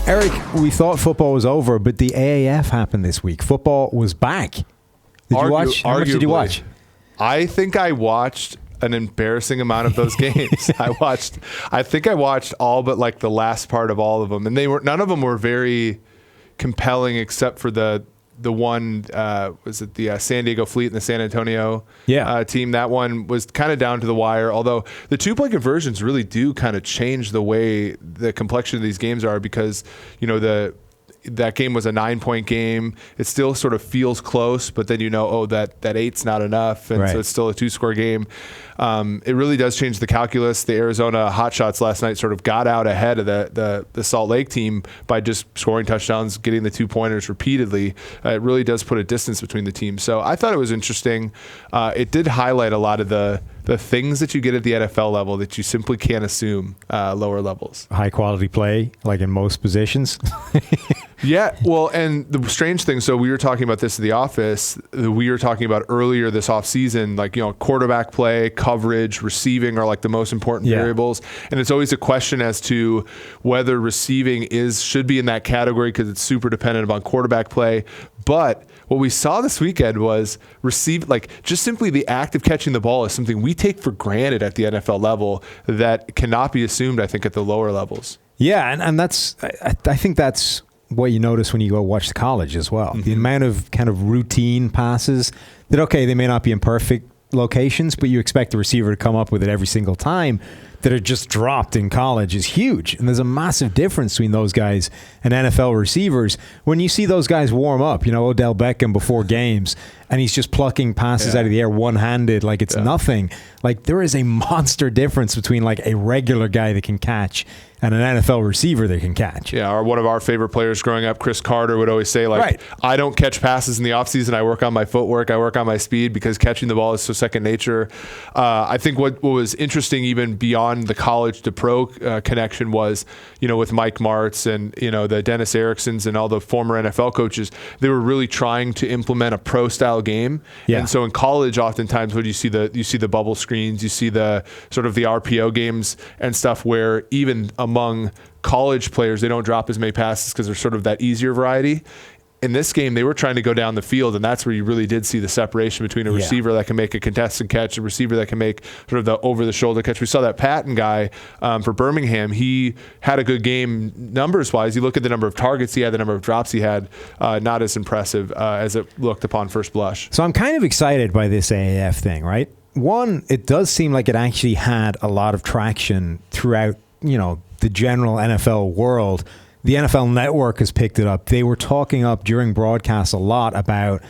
Eric, we thought football was over, but the AAF happened this week. Football was back. Did you watch? How much did you watch? I think I watched an embarrassing amount of those games. I think I watched all but like the last part of all of them, and none of them were very compelling except for the one, was it the San Diego Fleet and the San Antonio team? That one was kind of down to the wire, although the 2-point conversions really do kind of change the way the complexion of these games are, because, you know, that game was a 9-point game. It still sort of feels close, but then that 8's not enough, and so it's still a 2-score game. It really does change the calculus. The Arizona Hotshots last night sort of got out ahead of the Salt Lake team by just scoring touchdowns, getting the 2-pointers repeatedly. It really does put a distance between the teams. So I thought it was interesting. It did highlight a lot of the things that you get at the NFL level that you simply can't assume lower levels. High quality play, like in most positions. Yeah, well, and the strange thing, so we were talking about this at the office, we were talking about earlier this offseason, like, you know, quarterback play, coverage, receiving are like the most important variables. And it's always a question as to whether receiving should be in that category because it's super dependent upon quarterback play. But what we saw this weekend was just simply the act of catching the ball is something we take for granted at the NFL level that cannot be assumed, I think, at the lower levels. Yeah, and that's, I think that's what you notice when you go watch the college as well. Mm-hmm. The amount of kind of routine passes that, okay, they may not be in perfect locations, but you expect the receiver to come up with it every single time, that are just dropped in college is huge. And there's a massive difference between those guys and NFL receivers. When you see those guys warm up, you know, Odell Beckham before games, and he's just plucking passes out of the air one-handed like it's nothing. Like, there is a monster difference between like a regular guy that can catch and an NFL receiver that can catch. Yeah, or one of our favorite players growing up, Chris Carter, would always say, like, I don't catch passes in the offseason. I work on my footwork. I work on my speed because catching the ball is so second nature. I think what was interesting even beyond the college to pro connection was, you know, with Mike Martz and, you know, the Dennis Ericksons and all the former NFL coaches, they were really trying to implement a pro-style game. Yeah. And so in college, oftentimes when you see the bubble screens, you see the sort of the RPO games and stuff where even among college players, they don't drop as many passes because they're sort of that easier variety. In this game, they were trying to go down the field, and that's where you really did see the separation between a receiver that can make a contested catch, a receiver that can make sort of the over-the-shoulder catch. We saw that Patton guy for Birmingham. He had a good game numbers-wise. You look at the number of targets he had, the number of drops he had, not as impressive as it looked upon first blush. So I'm kind of excited by this AAF thing, right? One, it does seem like it actually had a lot of traction throughout, you know, the general NFL world. The NFL Network has picked it up. They were talking up during broadcasts a lot about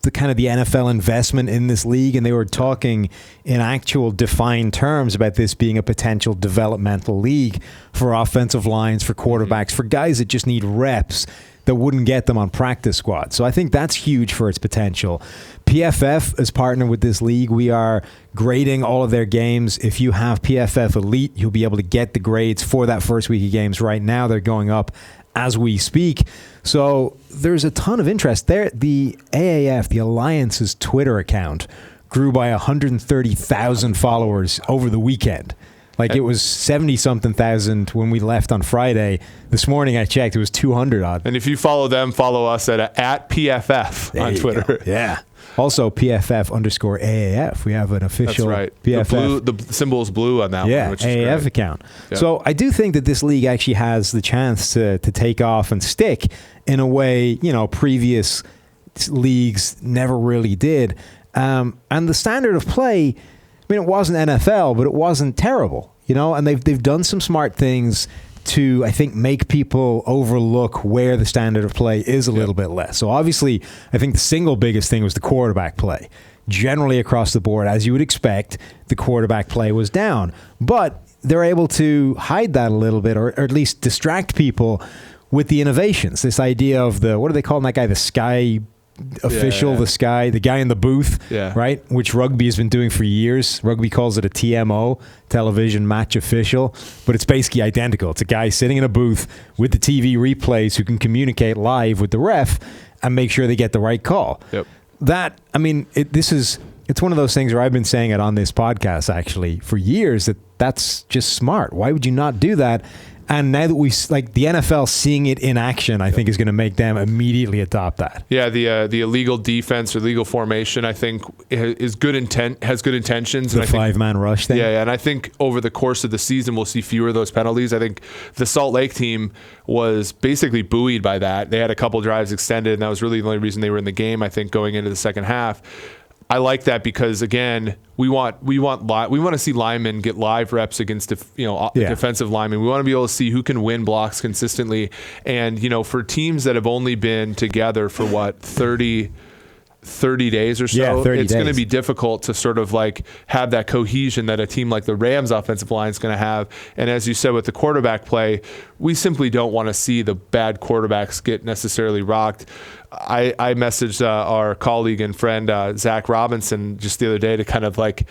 the kind of the NFL investment in this league, and they were talking in actual defined terms about this being a potential developmental league for offensive lines, for quarterbacks, for guys that just need reps that wouldn't get them on practice squad. So I think that's huge for its potential. PFF is partnered with this league. We are grading all of their games. If you have PFF Elite, you'll be able to get the grades for that first week of games. Right now, they're going up as we speak. So there's a ton of interest there. The AAF, the Alliance's Twitter account, grew by 130,000 followers over the weekend. Like, it was 70-something thousand when we left on Friday. This morning I checked, it was 200 odd. And if you follow them, follow us at PFF on Twitter. Go. Yeah. Also, PFF_AAF. We have an official PFF. The symbol is blue on that one, which is AAF great. Account. Yep. So I do think that this league actually has the chance to take off and stick in a way, you know, previous leagues never really did. And the standard of play, I mean, it wasn't NFL, but it wasn't terrible, you know, and they've done some smart things to, I think, make people overlook where the standard of play is a little bit less. So obviously, I think the single biggest thing was the quarterback play. Generally across the board, as you would expect, the quarterback play was down. But they're able to hide that a little bit, or at least distract people with the innovations. This idea of what do they call that guy? The sky official, the guy in the booth, right? Which rugby has been doing for years. Rugby calls it a TMO, television match official, but it's basically identical. It's a guy sitting in a booth with the TV replays who can communicate live with the ref and make sure they get the right call. Yep. That, I mean, it's one of those things where I've been saying it on this podcast actually for years, that's just smart. Why would you not do that? And now that like the NFL seeing it in action, I think is going to make them immediately adopt that. Yeah, the illegal defense or illegal formation, I think, has good intentions. The 5-man rush thing. Yeah, and I think over the course of the season, we'll see fewer of those penalties. I think the Salt Lake team was basically buoyed by that. They had a couple drives extended, and that was really the only reason they were in the game, I think, going into the second half. I like that because, again, we want to see linemen get live reps against defensive linemen. We want to be able to see who can win blocks consistently. And, for teams that have only been together for 30 days or so, it's going to be difficult to sort of like have that cohesion that a team like the Rams offensive line is going to have. And as you said with the quarterback play, we simply don't want to see the bad quarterbacks get necessarily rocked. I messaged our colleague and friend Zach Robinson just the other day to kind of like,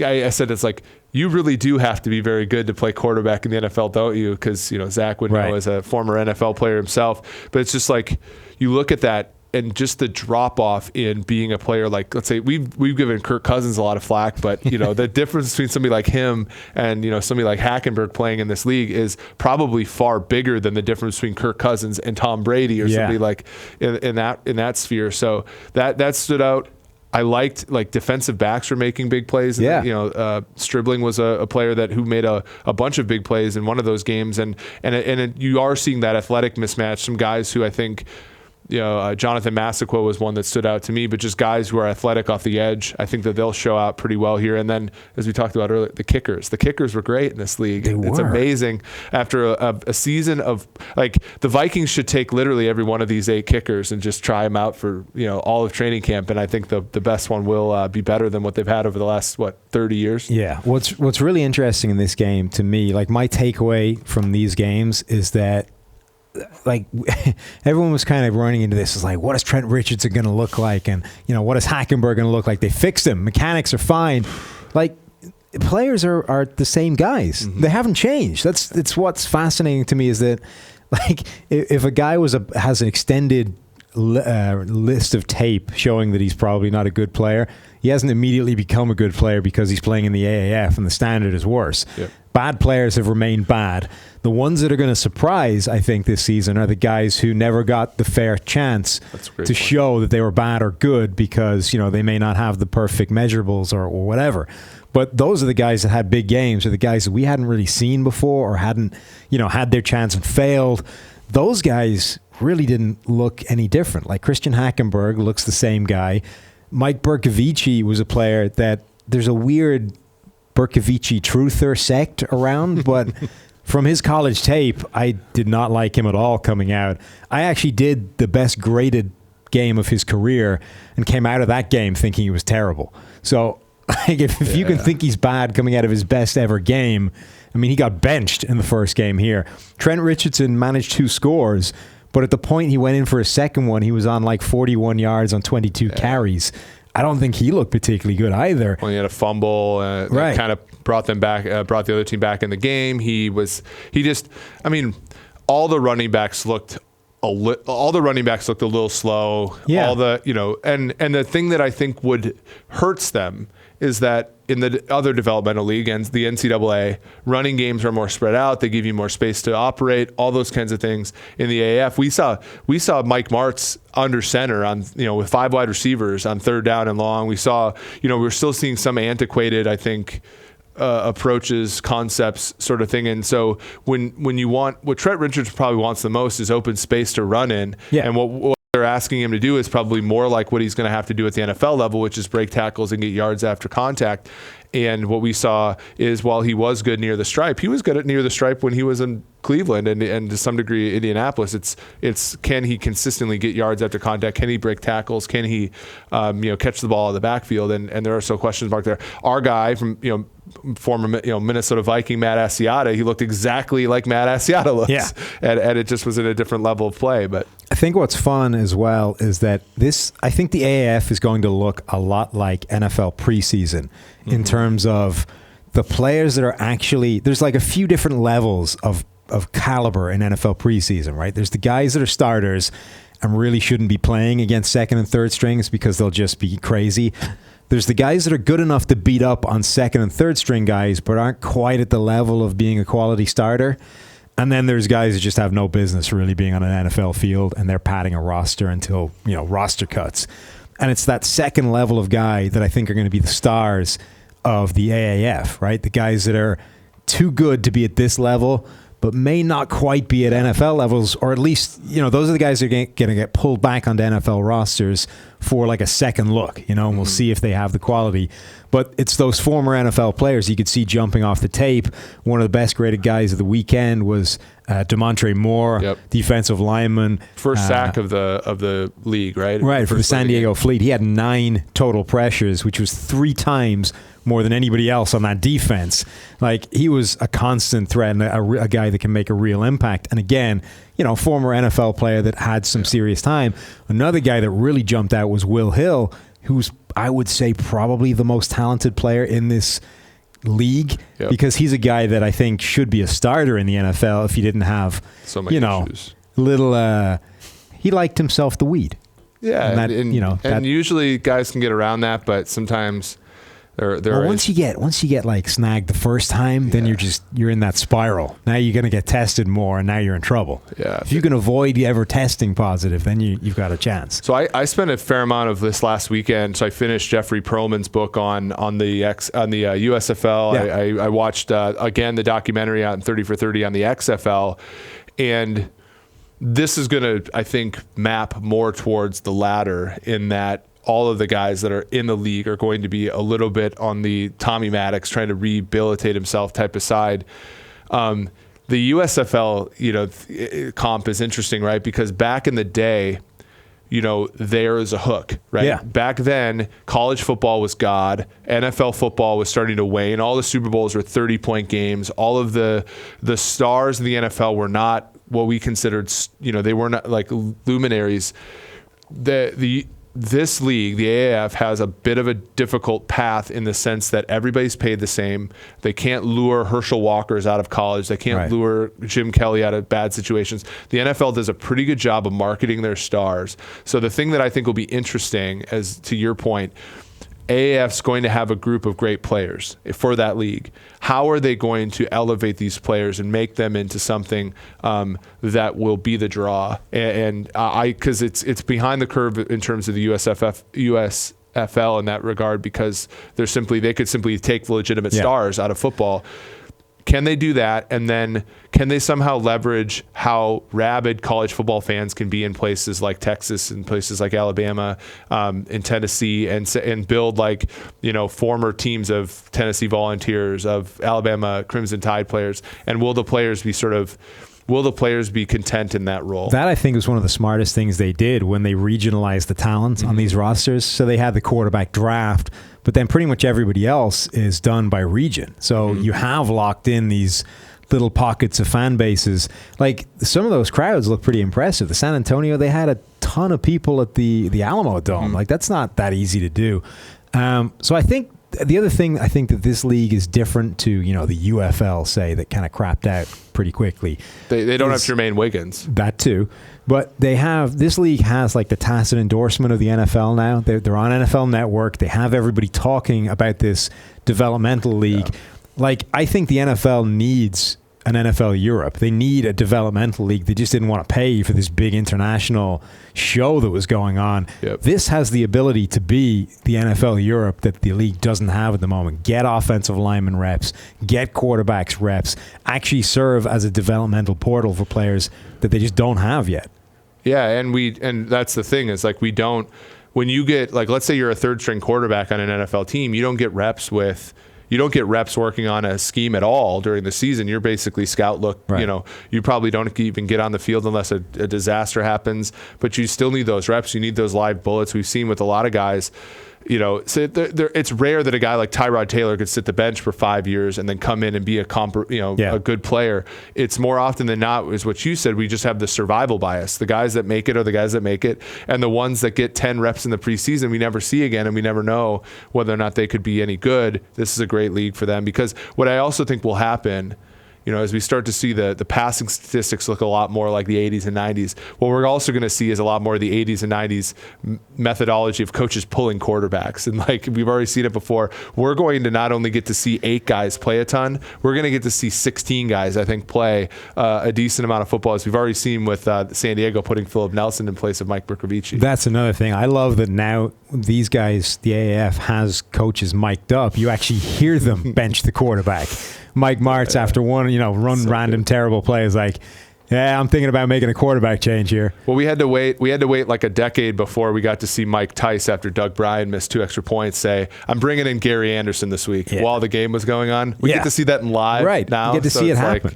I said, it's like, you really do have to be very good to play quarterback in the NFL, don't you? Because Zach would know as a former NFL player himself. But it's just like, you look at that and just the drop off in being a player like, let's say we've given Kirk Cousins a lot of flack, but the difference between somebody like him and somebody like Hackenberg playing in this league is probably far bigger than the difference between Kirk Cousins and Tom Brady or somebody like in that sphere. So that stood out. I liked like defensive backs were making big plays. Yeah. Stribling was a player who made a bunch of big plays in one of those games, and you are seeing that athletic mismatch. Some guys who I think. Jonathan Massaquoi was one that stood out to me, but just guys who are athletic off the edge, I think that they'll show out pretty well here. And then, as we talked about earlier, the kickers were great in this league. It's amazing. After a season of, like, the Vikings should take literally every one of these 8 kickers and just try them out for, all of training camp. And I think the best one will be better than what they've had over the last, 30 years? Yeah. What's really interesting in this game to me, like my takeaway from these games is that like everyone was kind of running into this as like, what is Trent Richardson going to look like? And, what is Hackenberg going to look like? They fixed him. Mechanics are fine. Like, players are the same guys. Mm-hmm. They haven't changed. It's what's fascinating to me is that, like, if a guy has an extended list of tape showing that he's probably not a good player, he hasn't immediately become a good player because he's playing in the AAF and the standard is worse. Yep. Bad players have remained bad. The ones that are going to surprise, I think, this season are the guys who never got the fair chance to show that they were bad or good because, they may not have the perfect measurables or whatever. But those are the guys that had big games, or the guys that we hadn't really seen before or hadn't, had their chance and failed. Those guys really didn't look any different. Like Christian Hackenberg looks the same guy. Mike Bercovici was a player that there's a weird Bercovici truther sect around, but from his college tape, I did not like him at all coming out. I actually did the best graded game of his career and came out of that game thinking he was terrible. So like, if you can think he's bad coming out of his best ever game, I mean, he got benched in the first game here. Trent Richardson managed 2 scores, but at the point he went in for a second one, he was on like 41 yards on 22 carries. I don't think he looked particularly good either. Well, he had a fumble, that kind of brought them back, brought the other team back in the game. All the running backs looked a little slow. Yeah. All the, and the thing that I think hurts them is that in the other developmental league and the NCAA, running games are more spread out. They give you more space to operate, all those kinds of things. In the AAF, we saw Mike Martz under center on, with 5 wide receivers on 3rd down and long. We saw, we're still seeing some antiquated, I think, approaches, concepts, sort of thing. And so when you want, what Trent Richards probably wants the most is open space to run in. Yeah. And what they're asking him to do is probably more like what he's going to have to do at the NFL level, which is break tackles and get yards after contact. And what we saw is while he was good near the stripe, he was good at near the stripe when he was in Cleveland and to some degree Indianapolis. It's can he consistently get yards after contact? Can he break tackles? Can he catch the ball out of the backfield? And there are still questions mark there. Our guy from former Minnesota Viking Matt Asiata, he looked exactly like Matt Asiata looks. Yeah. And it just was in a different level of play. But I think what's fun as well is that I think the AAF is going to look a lot like NFL preseason in terms of the players that are actually, there's like a few different levels of caliber in NFL preseason, right? There's the guys that are starters and really shouldn't be playing against second and third strings because they'll just be crazy. There's the guys that are good enough to beat up on second and third string guys, but aren't quite at the level of being a quality starter. And then there's guys that just have no business really being on an NFL field, and they're padding a roster until, roster cuts. And it's that second level of guy that I think are going to be the stars of the AAF, right? The guys that are too good to be at this level, but may not quite be at NFL levels, or at least, those are the guys that are going to get pulled back onto NFL rosters for like a second look, and we'll see if they have the quality. But it's those former NFL players you could see jumping off the tape. One of the best graded guys of the weekend was DeMontre Moore, defensive lineman. First sack of the league, right? Right, for the San Diego Fleet. He had 9 total pressures, which was 3 times more than anybody else on that defense. Like, he was a constant threat and a guy that can make a real impact. And again, former NFL player that had some serious time. Another guy that really jumped out was Will Hill, who's, I would say, probably the most talented player in this league, because he's a guy that I think should be a starter in the NFL if he didn't have so many issues. He liked himself the weed. Yeah, and usually guys can get around that, but sometimes once you get like snagged the first time, then you're in that spiral. Now you're going to get tested more, and now you're in trouble. Yeah, if you can avoid ever testing positive, then you've got a chance. So I spent a fair amount of this last weekend. So I finished Jeffrey Perlman's book on the USFL. Yeah. I watched again the documentary on 30 for 30 on the XFL, and this is going to, I think, map more towards the latter, in that all of the guys that are in the league are going to be a little bit on the Tommy Maddox trying to rehabilitate himself type of side. The USFL, comp is interesting, right? Because back in the day, there is a hook, right? Yeah. Back then, college football was God. NFL football was starting to wane. All the Super Bowls were 30-point games. All of the stars in the NFL were not what we considered, they were not like luminaries. This league, the AAF, has a bit of a difficult path in the sense that everybody's paid the same. They can't lure Herschel Walkers out of college. They can't lure Jim Kelly out of bad situations. The NFL does a pretty good job of marketing their stars. So the thing that I think will be interesting, as to your point, AAF's going to have a group of great players for that league. How are they going to elevate these players and make them into something that will be the draw? And because it's behind the curve in terms of the USFL in that regard, because they could simply take legitimate stars out of football. Can they do that? And then can they somehow leverage how rabid college football fans can be in places like Texas and places like Alabama, in Tennessee, and build former teams of Tennessee Volunteers, of Alabama Crimson Tide players? And will the players be content in that role? That, I think, was one of the smartest things they did when they regionalized the talent on these rosters. So they had the quarterback draft, but then pretty much everybody else is done by region. So you have locked in these little pockets of fan bases. Like, some of those crowds look pretty impressive. The San Antonio, they had a ton of people at the Alamo Dome. Like, that's not that easy to do. So I think the other thing, I think that this league is different to, the UFL, say, that kind of crapped out pretty quickly. They don't have Jermaine Wiggins. That too. But this league has like the tacit endorsement of the NFL now. They're on NFL Network. They have everybody talking about this developmental league. Yeah. Like, I think the NFL needs an NFL Europe. They need a developmental league. They just didn't want to pay for this big international show that was going on. Yep. This has the ability to be the NFL Europe that the league doesn't have at the moment. Get offensive lineman reps, get quarterbacks reps, actually serve as a developmental portal for players that they just don't have yet. Yeah, and that's the thing, is like, we don't, when you get, like, let's say you're a third string quarterback on an NFL team, you don't get reps working on a scheme at all during the season. You're basically scout look. Right. You probably don't even get on the field unless a disaster happens, but you still need those reps. You need those live bullets. We've seen with a lot of guys, so it's rare that a guy like Tyrod Taylor could sit the bench for 5 years and then come in and be a good player. It's more often than not, is what you said, we just have the survival bias. The guys that make it are the guys that make it, and the ones that get 10 reps in the preseason we never see again, and we never know whether or not they could be any good. This is a great league for them, because what I also think will happen, as we start to see the passing statistics look a lot more like the 80s and 90s, what we're also going to see is a lot more of the 80s and 90s methodology of coaches pulling quarterbacks. And like we've already seen it before, we're going to not only get to see 8 guys play a ton, we're going to get to see 16 guys, I think, play a decent amount of football, as we've already seen with San Diego putting Philip Nelson in place of Mike Brkovici. That's another thing. I love that now these guys, the AAF has coaches mic'd up. You actually hear them bench the quarterback. Mike Martz, after one, random terrible play, is like, yeah, I'm thinking about making a quarterback change here. Well, we had to wait like a decade before we got to see Mike Tice, after Doug Bryan missed 2 extra points, say, I'm bringing in Gary Anderson this week while the game was going on. We get to see that in live now. You get to see it happen.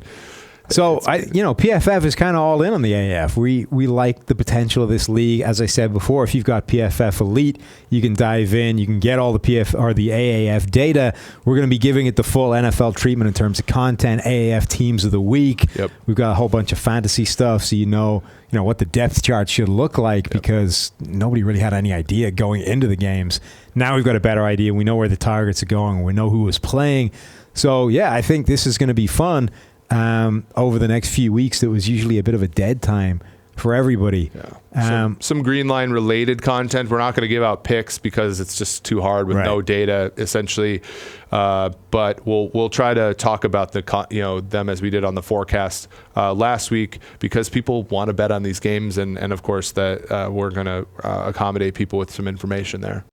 So, PFF is kind of all in on the AAF. We like the potential of this league. As I said before, if you've got PFF Elite, you can dive in. You can get all the the AAF data. We're going to be giving it the full NFL treatment in terms of content, AAF teams of the week. Yep. We've got a whole bunch of fantasy stuff, so you know what the depth chart should look like, because nobody really had any idea going into the games. Now we've got a better idea. We know where the targets are going. We know who is playing. So, yeah, I think this is going to be fun. Over the next few weeks, that was usually a bit of a dead time for everybody. Yeah. Some Green Line related content. We're not going to give out picks because it's just too hard with no data, essentially. But we'll try to talk about them as we did on the forecast last week, because people want to bet on these games, and of course that we're going to accommodate people with some information there.